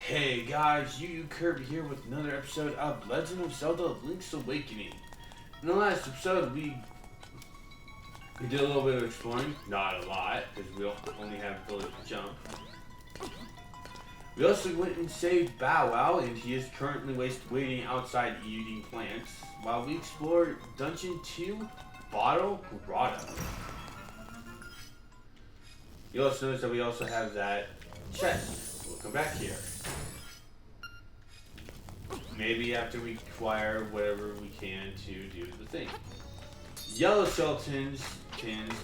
Hey guys, Yuyukirby here with another episode of Legend of Zelda Link's Awakening. In the last episode, we did a little bit of exploring. Not a lot, because we only have ability to jump. We also went and saved Bow Wow, and he is currently waiting outside eating plants, while we explored Dungeon 2, Bottle Grotto. You'll also notice that we also have that chest. We'll come back here. Maybe after we acquire whatever we can to do the thing. Yellow skeletons,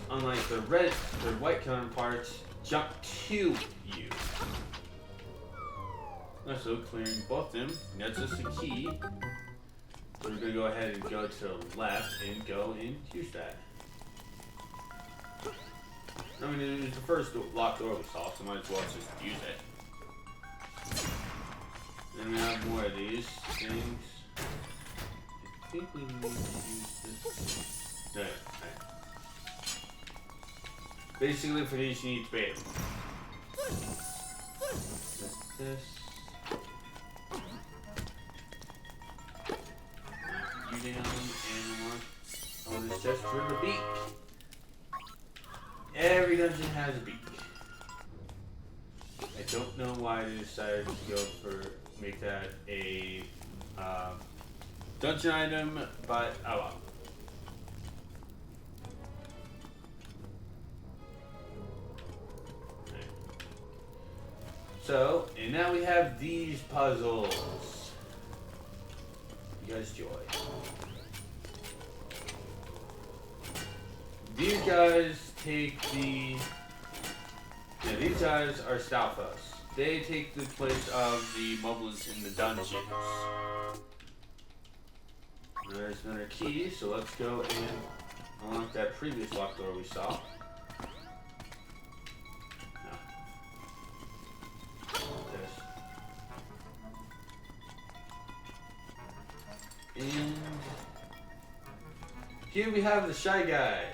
unlike their white counterparts, jump to you. So clearing both of them gets us a key. So we're going to go ahead and go to the left and go and use that. I mean, it's the first locked door we saw, so might as well just use it. Then we have more of these things. I think we need to use this. No, right. Basically, for these, you need to bait them. This. You down and one. Oh, this just for the beak. Every dungeon has a beak. I don't know why they decided to go for make that a dungeon item, but oh well. Right. So, and now we have these puzzles. You guys joy. These guys take the... Yeah, these guys are Stalfos. They take the place of the moblins in the dungeons. There's another key, so let's go and unlock that previous locked door we saw. No. This. And here we have the Shy Guy.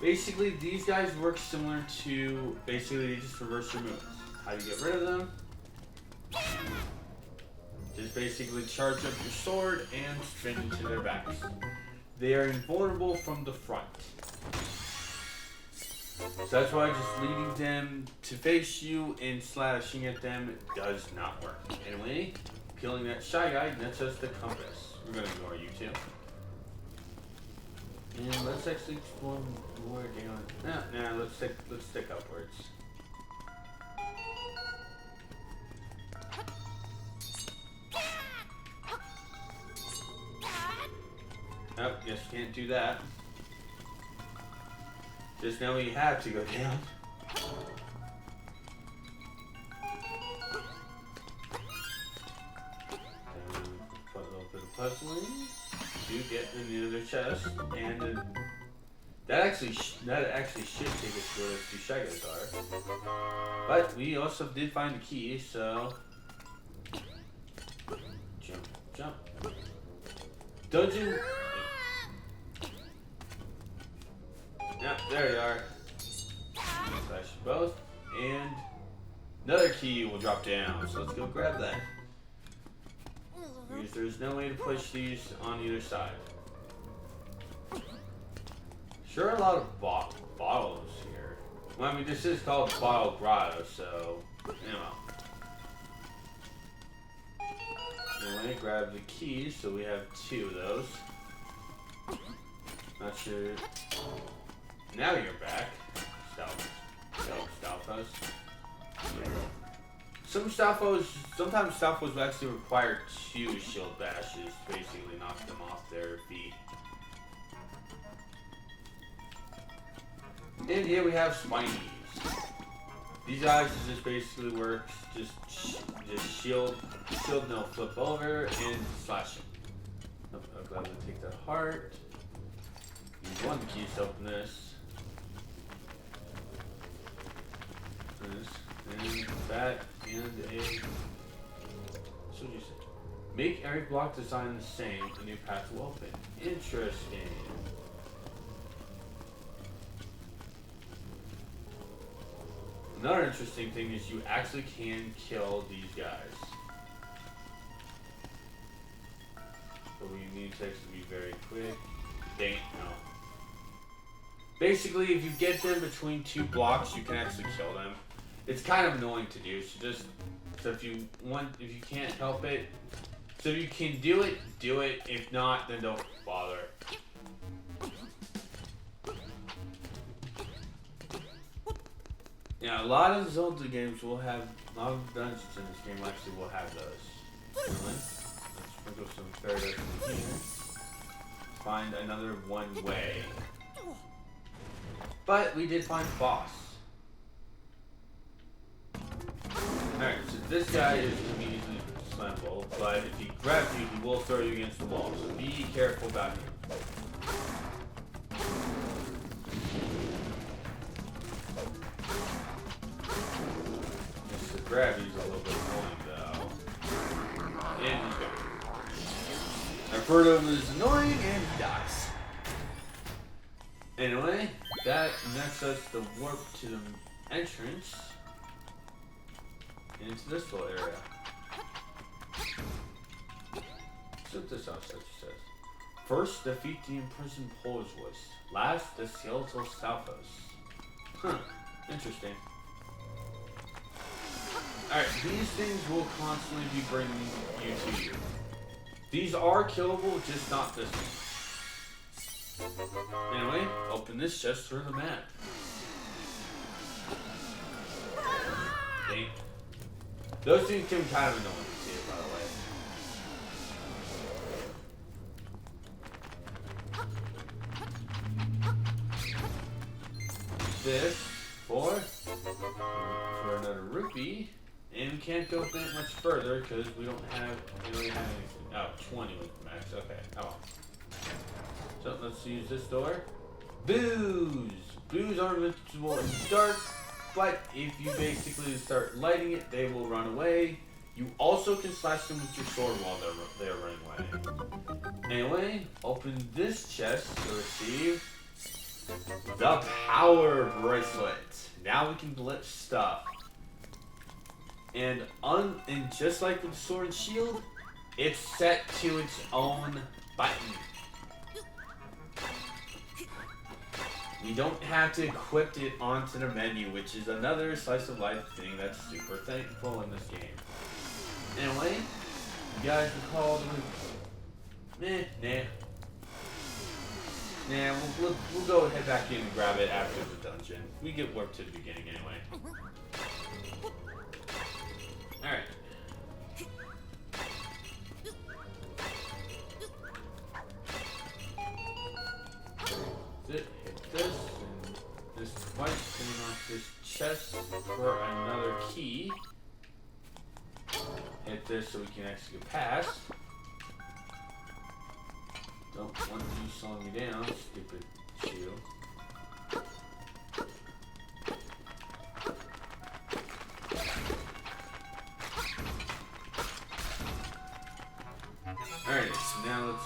Basically, these guys work similar to, basically, they just reverse your moves. How do you get rid of them? Just basically charge up your sword and spin into their backs. They are invulnerable from the front. So that's why just leading them to face you and slashing at them does not work. Anyway, killing that Shy Guy nets us the compass. We're going to ignore you two. And let's actually explore more down. Nah, let's stick upwards. Oh, yes, can't do that. Just now we have to go down. Put a little bit of puzzling to get in the other chest, and that actually should take us to where the two Shy Guys are. But we also did find a key, so jump. Dungeon. Yeah, there you are. Slash both, and another key will drop down. So let's go grab that. Because there's no way to push these on either side. Sure, a lot of bottles here. Well, I mean, this is called Bottle Grotto, so you know. Anyway, grab the keys, so we have two of those. Not sure. Now you're back. Stalfos. Sometimes Stalfos will actually require two shield bashes, basically knock them off their feet. And here we have Spinies. These guys just basically works, just shield no flip over and slash them. I'm glad to take the heart. Use one key to open this. And that and a. So you say, make every block design the same, a new path will open. Interesting. Another interesting thing is you actually can kill these guys. attacks will be very quick. Dang, no. Basically, if you get them between 2 blocks, you can actually kill them. It's kind of annoying to do, so if you can't help it, so if you can do it, do it. If not, then don't bother. Yeah, a lot of Zelda games will have, a lot of dungeons in this game actually will have those. Anyway, let's sprinkle some fairy dust in here. Find another one way. But we did find the boss. Alright, so this guy is immediately slammable, but if he grabs you, he will throw you against the wall, so be careful about him. Just the gravity's a little bit annoying, though. And he's gone. Alfredo is annoying, and he dies. Anyway, that nets us the warp to the entrance into this little area. So this outside says. First, defeat the imprisoned Polish voice. Last, the skeletal Stalfos. Huh, interesting. Alright, these things will constantly be bringing you to you. These are killable, just not this one. Anyway, open this chest through the map. Dang. Those things can kind of annoying to see, by the way. This for another rupee, and we can't go that much further because we don't really have anything. Oh, 20 was the max. Okay. Oh. So let's use this door. Booze. Booze are invincible in the dark, but if you basically start lighting it, they will run away. You also can slash them with your sword while they're running away. Anyway, open this chest to receive the power bracelet. Now we can lift stuff. And just like with the sword and shield, it's set to its own button. We don't have to equip it onto the menu, which is another slice of life thing that's super thankful in this game. Anyway, you guys recall the... Nah, we'll go head back in and grab it after the dungeon. We get warped to the beginning anyway. Alright. Hit this, and this twice, turning off this chest for another key. Hit this so we can actually get past. Don't want you slowing me down, stupid shield. Alright, so now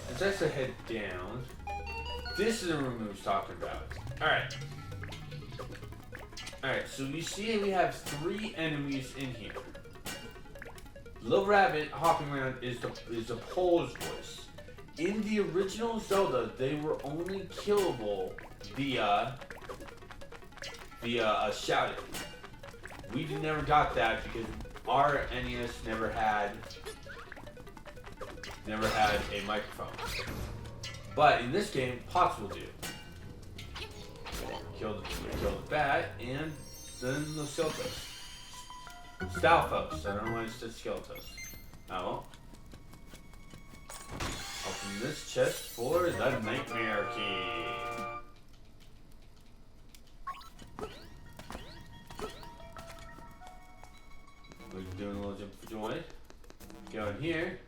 let's actually head down. This is the room we was talking about. Alright. Alright, so you see we have 3 enemies in here. Little rabbit hopping around is the Polish voice. In the original Zelda, they were only killable via shouting. We never got that because our NES never had a microphone. But in this game, Pots will do. Kill the bat and then the Stiltos. Stalfos. I don't know why it said Skeletos. Oh. Open this chest for the Nightmare Key. We're doing a little jump for joy. Go in here.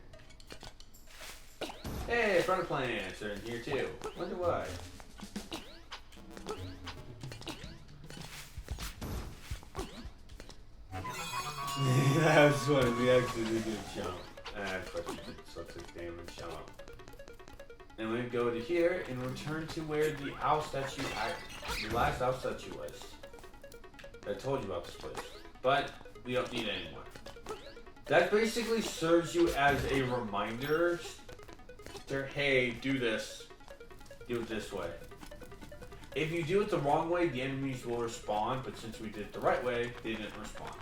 Hey, front plants are in here too. Wonder why. That was funny. We actually did a jump. Of course we did such a damage jump. And we go to here and return to where the owl statue, the last owl statue was. I told you about this place, but we don't need it anymore. That basically serves you as a reminder hey, do this. Do it this way. If you do it the wrong way, the enemies will respawn, but since we did it the right way, they didn't respawn.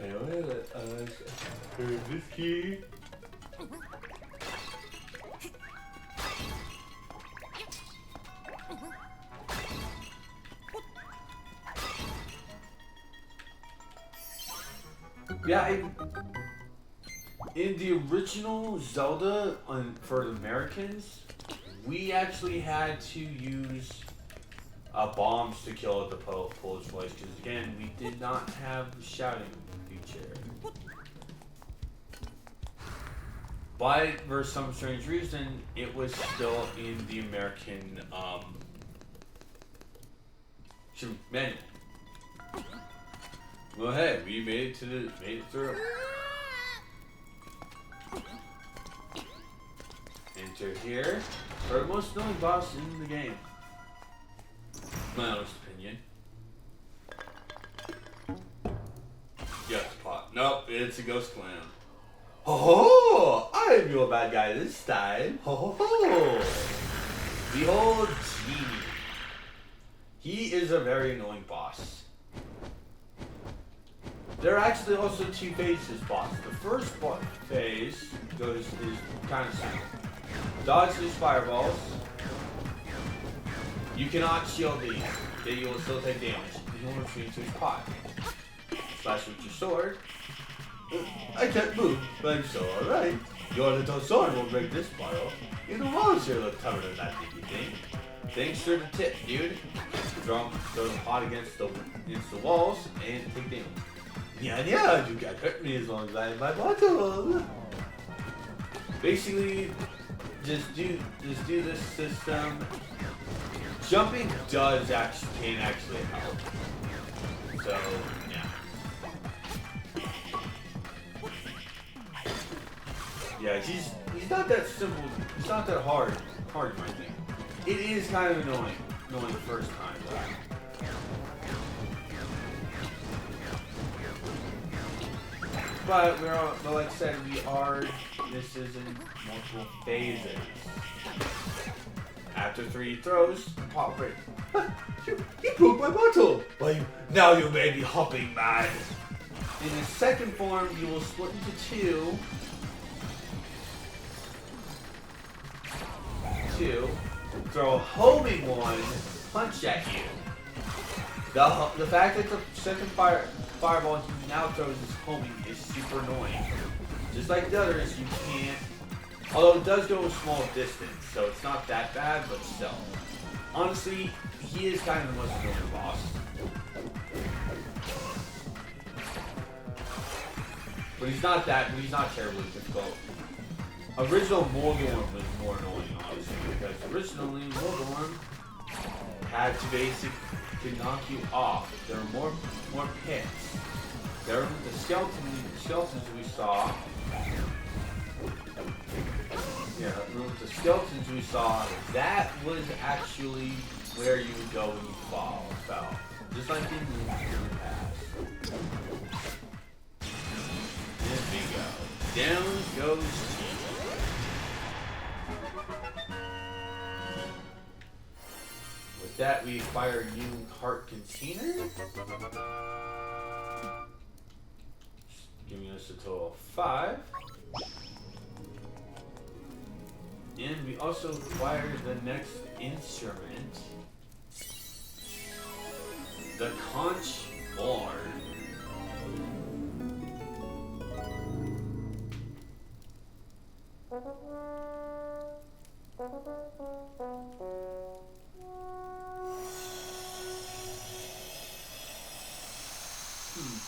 Anyway, let us turn this key. Yeah, in the original Zelda for the Americans, we actually had to use bombs to kill the Polish boys because again, we did not have the shouting feature. But for some strange reason, it was still in the American manual. Well, hey, we made it through. Enter here for the most annoying boss in the game. My honest opinion. Yes, pot. Nope, it's a ghost clown. Ho ho! I'm your bad guy this time. Ho ho ho! Behold Genie. He is a very annoying boss. There are actually also two phases boss. The first phase is kind of simple. Dodge these fireballs. You cannot shield these. You will still take damage. You will retreat to his pot. Slash with your sword. I can't move, but I'm so alright. Your little sword will break this bottle. You the walls here look tougher than that thing you think. Thanks for the tip, dude. Throw the pot against the walls and take damage. Yeah, you can't hurt me as long as I have my bottle. Basically, just do this system. Jumping can actually help. So yeah, he's not that simple. It's not that hard in my thing. It is kind of annoying the first time. But like I said, this is in multiple phases. After 3 throws, pot break. You broke my bottle! Now you may be hopping mad. In the second form, you will split into 2, throw a homing one, punch at you. The fact that the second fireball he now throws is homing is super annoying. Just like the others, you can't. Although it does go a small distance, so it's not that bad, but still. Honestly, he is kind of the most annoying boss. But he's not terribly difficult. Original Morgorm was more annoying, honestly, because originally Morgorm had to basically knock you off. There were more pits. There were the skeletons we saw. Yeah, the skeletons we saw, that was actually where you would go when you fell. Just like in the past. There we go. Down goes with that, we acquire a new heart container. Giving us a total of 5. And we also acquire the next instrument, the conch board.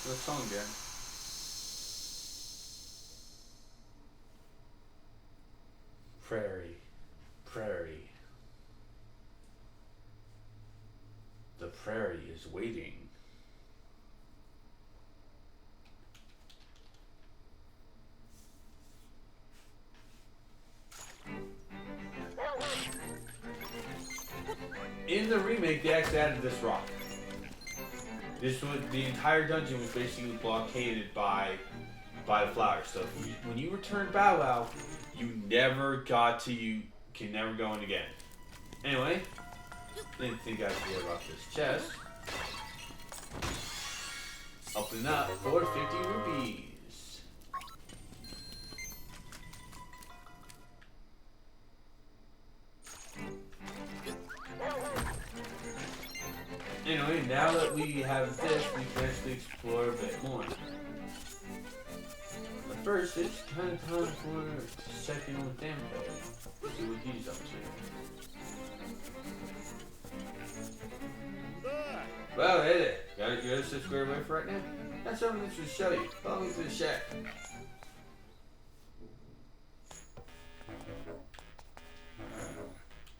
Good song again. Prairie. The prairie is waiting. In the remake, they actually added this rock. The entire dungeon was basically blockaded by by the flower. So when you return Bow Wow, you can never go in again. Anyway, didn't think I should worry about this chest. Open up for 50 rupees. Anyway, now that we have this, we can actually explore a bit more. But first, it's kind of time for checking with Dampe. See what he's up to. Well, hey there. Got your other squared away for right now? That's something that should show you. Follow me to the shack.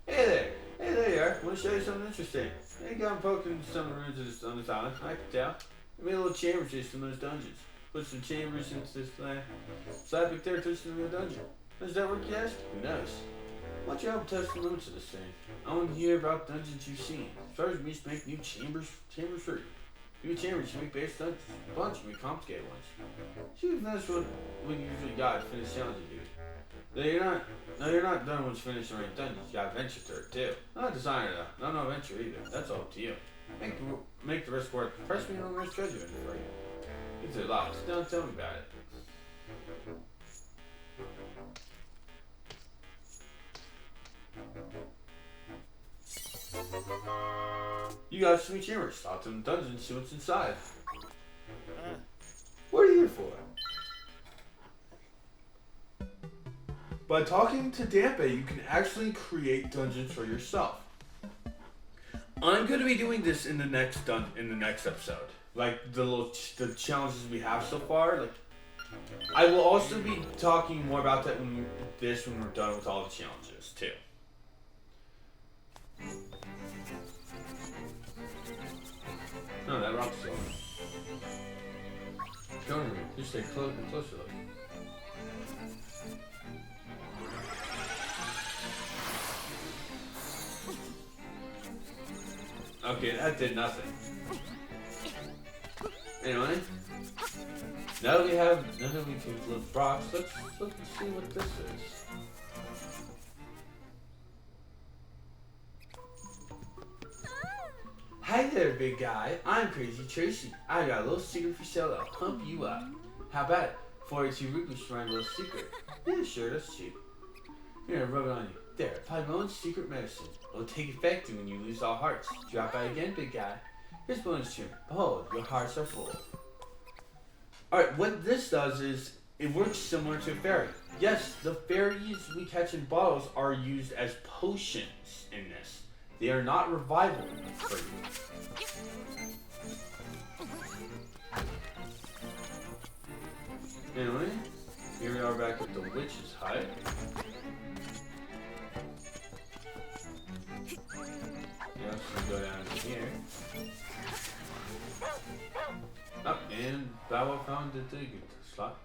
Hey there. Hey, there you are. I want to show you something interesting. I got him poking some ruins on this island. I can tell. I made a little chamber system in those dungeons. Put some chambers into this land. So I picked there to the dungeon. Does that work, you ask? Who knows? Why don't you help test the limits of this thing? I want to hear about dungeons you've seen. As far as me to make new chambers for you. New chambers, you make base dungeons. A bunch of me complicated ones. See if that's what we usually got to finish challenges, dude. You're not done once you finish the raid dungeons. You gotta venture through it too. I'm not a designer though. No venture either. That's all up to you. Make the rest work. Press me on the rest treasure in it for you. It's a lot. Just don't tell me about it. You got sweet chambers. Stop to the dungeon and see what's inside. What are you here for? By talking to Dampe, you can actually create dungeons for yourself. I'm going to be doing this in the next episode. Like the challenges we have so far. Like, I will also be talking more about that when we're done with all the challenges too. No, that rock's still on. Don't worry, just stay closer. Look. Okay, that did nothing. Anyway, now that we can flip rocks, let's look and see what this is. Hi there, big guy. I'm Crazy Tracy. I got a little secret for sale that'll pump you up. How about it? 42 rupees for my little secret. Yeah, sure, that's cheap. Here, rub it on you. There, apply my own secret medicine. It'll take effect when you lose all hearts. Drop out again, big guy. Here's bonus tune. Behold, your hearts are full. Alright, what this does is, it works similar to a fairy. Yes, the fairies we catch in bottles are used as potions in this. They are not revival for you. Anyway, here we are back at the witch's hut. Yeah, so go down here. Up and Bow Wow found the dig slot.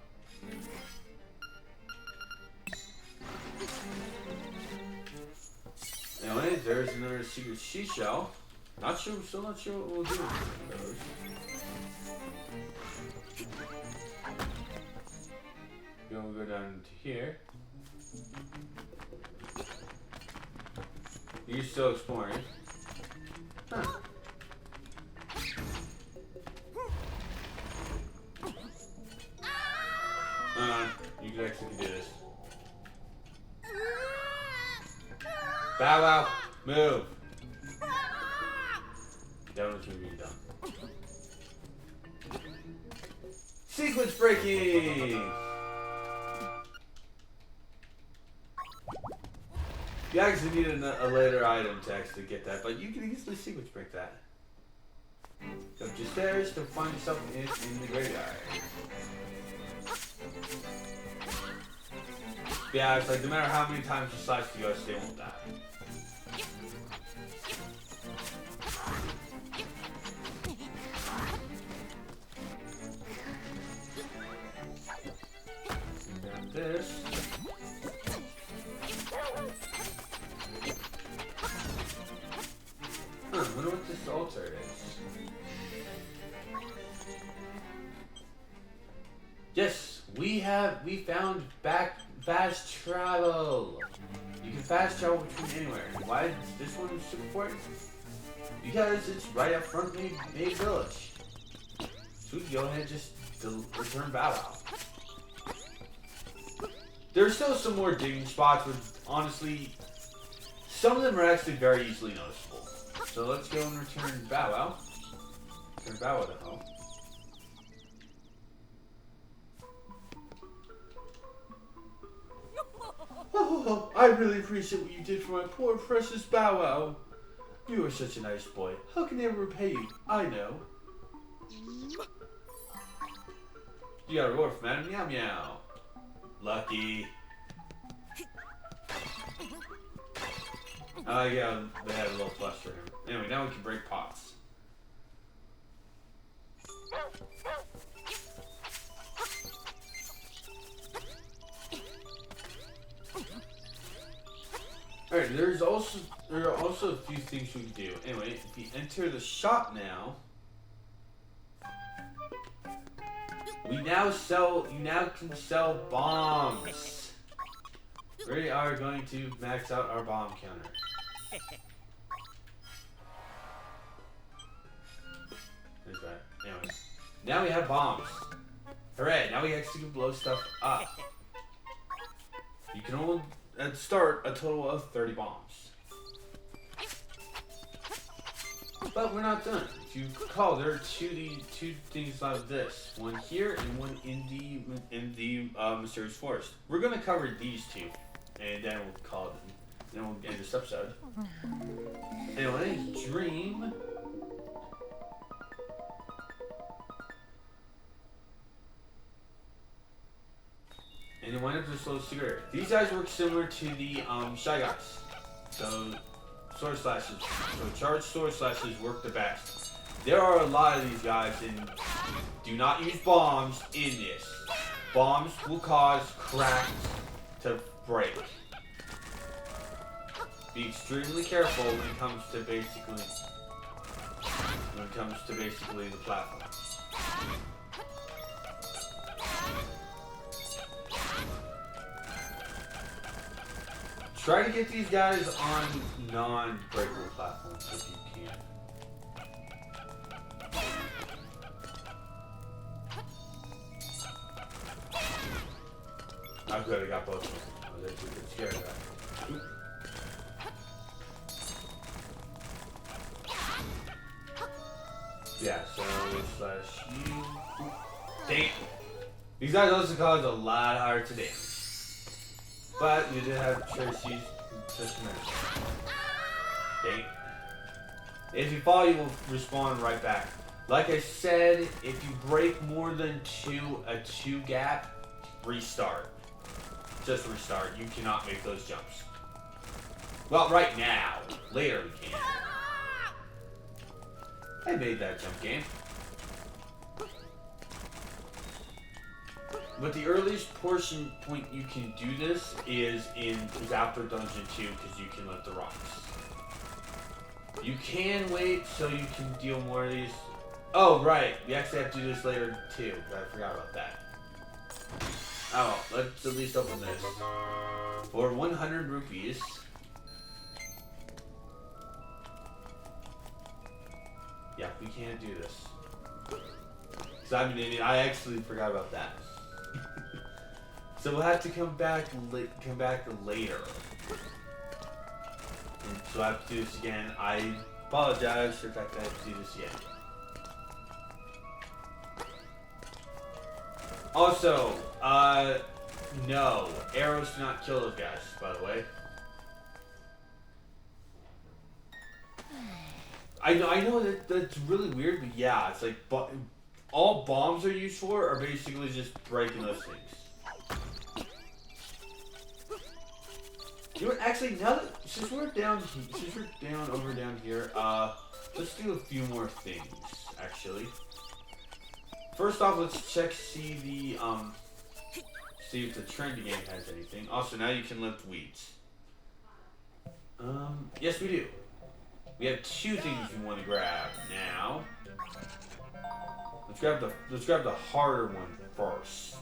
Anyway, there's another secret seashell. Still not sure what we'll do with those. We'll go down to here. You're still exploring. Huh. You can actually do this. Bow Wow, move. That one's gonna be done. Sequence breaking. You actually need a later item to actually get that, but you can easily sequence break that. Go up your stairs to find yourself in the graveyard. Yeah, it's like no matter how many times you slice the ghost, they won't die. And this. I wonder what this altar is. Yes, We found fast travel. You can fast travel between anywhere. Why is this one so important? Because it's right up front of Main Village. So we can go ahead and just return Bow Wow. There's still some more digging spots, but honestly, some of them are actually very easily noticeable. So let's go and return Bow Wow. Return Bow Wow to home. Oh, I really appreciate what you did for my poor precious Bow Wow. You are such a nice boy. How can I ever repay you? I know. You got a reward from Madam Meow Meow. Lucky. Yeah, they had a little flush for him. Anyway, now we can break pots. Alright, there are also a few things we can do. Anyway, if you enter the shop now, you now can sell bombs. We are going to max out our bomb counter. There's that. Anyway, now we have bombs. Hooray! Now we actually can blow stuff up. You can only start a total of 30 bombs. But we're not done. If you recall, there are two things out of this. One here and one in the mysterious forest. We're gonna cover these two, and then we'll call it. Then we'll end this episode. Anyway, dream. And you wind up with a slow cigarette. These guys work similar to the Shy Guys. So sword slashes. So charged sword slashes work the best. There are a lot of these guys, and do not use bombs in this. Bombs will cause cracks to break. Be extremely careful when it comes to basically the platform. Try to get these guys on non-breakable platforms if you can. I'm good, I got both of them. I was actually a bit scared of that. Oop. Yeah, so slash you. Dang. These guys also cause a lot harder to damage. But you did have Tracy's just a minute. Dang. If you fall, you will respawn right back. Like I said, if you break more than a two gap, restart. Just restart. You cannot make those jumps. Well, right now. Later we can. I made that jump game. But the earliest point you can do this is after Dungeon 2, because you can lift the rocks. You can wait so you can deal more of these. Oh, right. We actually have to do this later, too. I forgot about that. Oh, well. Let's at least open this. For 100 rupees. Yeah, we can't do this. Because I'm an idiot. I actually forgot about that. So we'll have to come back later. And so I have to do this again. I apologize for the fact that I have to do this again. Also, no, arrows do not kill those guys, by the way. I know that's really weird, but yeah, it's like all bombs are used for are basically just breaking those things. You know what, actually, now that, since we're down here, let's do a few more things, actually. First off, let's see if the trendy game has anything. Also, now you can lift weeds. Yes we do. We have two things we want to grab now. Let's grab the harder one first.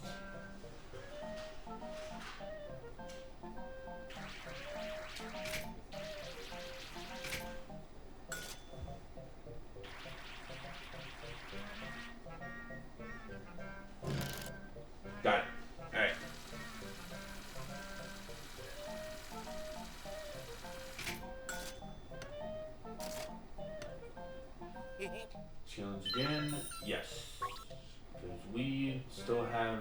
once again, yes. Because we still have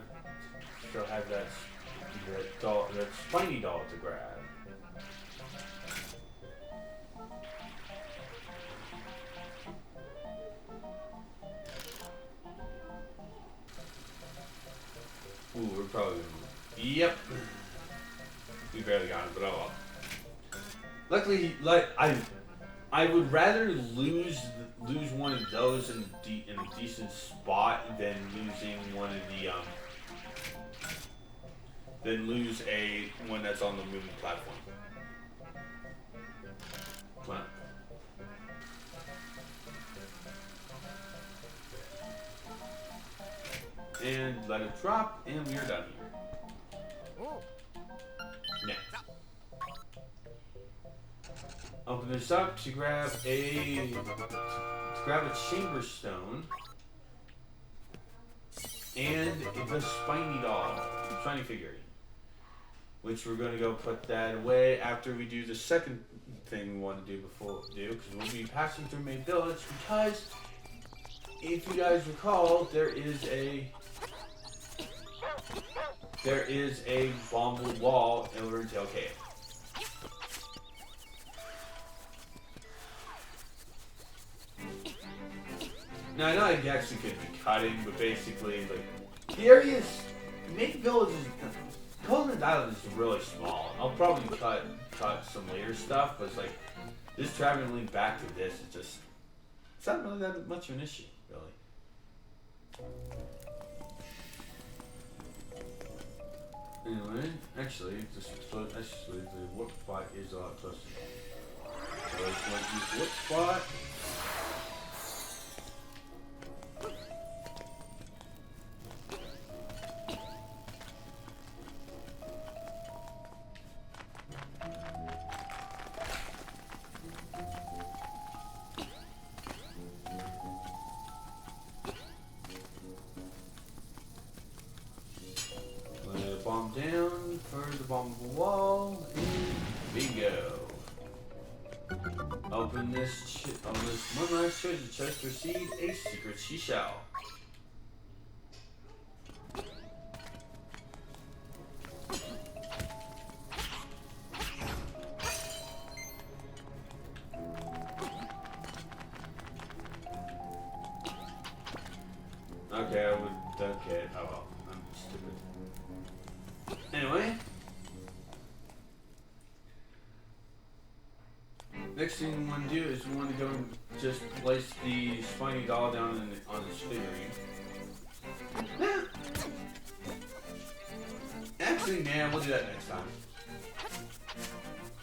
that doll, that spiny doll to grab. Ooh, we're probably gonna... Yep. We barely got it, but oh well. Luckily, like I would rather lose one of those in a decent spot than losing one of the than lose one that's on the moving platform. Come on. And let it drop, and we are done here. Next. Open this up to grab a chamber stone and the spiny figurine, which we're going to go put that away after we do the second thing we want to do because we'll be passing through Main Village, because if you guys recall, there is a bombable wall in Riverdale Cave. Now I know I actually could be cutting, but basically, like, the areas, Main Village is, Coconut Island is really small. I'll probably cut some later stuff, but it's like, this traveling link back to this, it's not really that much of an issue, really. Anyway, actually, the warp spot is a lot closer. So let's go use the warp spot. Bomb down for the bombable wall, and bingo. Open this one last treasure chest to receive a secret seashell. Okay, oh well, I'm stupid. Anyway, next thing we want to do is we want to go and just place the spiny doll down on the figurine. Actually, man, we'll do that next time.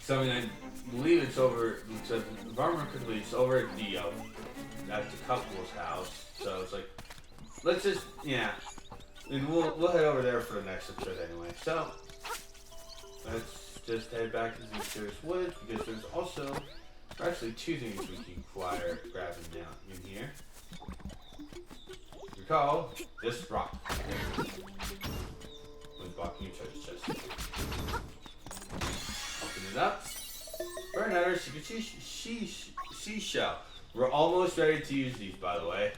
So I mean, I believe it's over. So Varmer quickly, it's over at the couple's house. So it's like, let's just and we'll head over there for the next episode anyway. So let's just head back into the mysterious woods, because there's actually two things we can grab down in here. Recall this rock. With blocking your treasure chest. Open it up. For another secret seashell. We're almost ready to use these, by the way.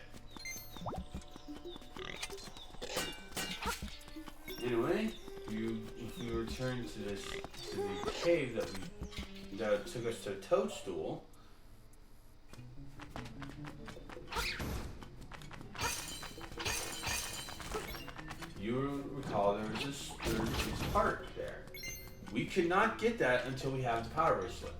Anyway, if we return to the cave that took us to a toadstool, you recall there was this part there. We could not get that until we have the power bracelet.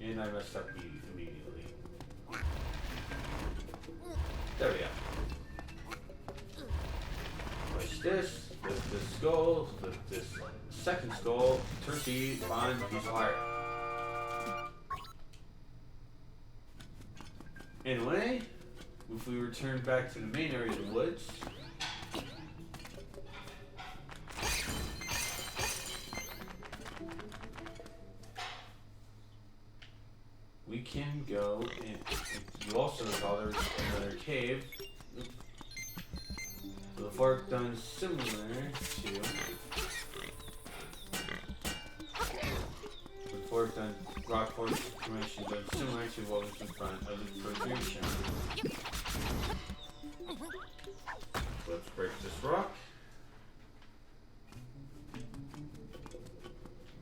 And I messed up immediately. There we go. Place this, lift this skull, lift this second skull, turkey, find piece of heart. Anyway, if we return back to the main area of the woods, we can go and you also recall there's another cave. So the fork done similar to the fork done rock force formation, but similar to what was in front of the progression. Let's break this rock.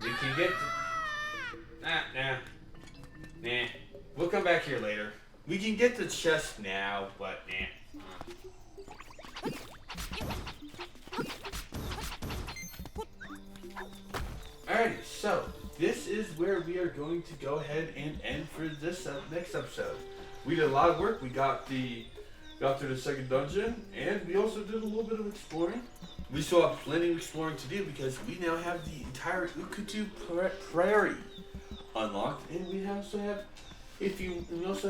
We can get to... Nah. We'll come back here later. We can get the chest now, but nah. Alrighty, so this is where we are going to go ahead and end for this next episode. We did a lot of work. We got through the second dungeon, and we also did a little bit of exploring. We still have plenty of exploring to do because we now have the entire Ukutu Prairie unlocked, and we also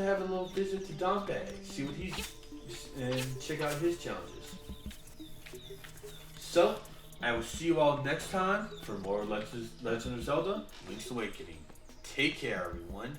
have a little visit to Dompe, see what and check out his challenges. So, I will see you all next time for more Legend of Zelda: Link's Awakening. Take care, everyone.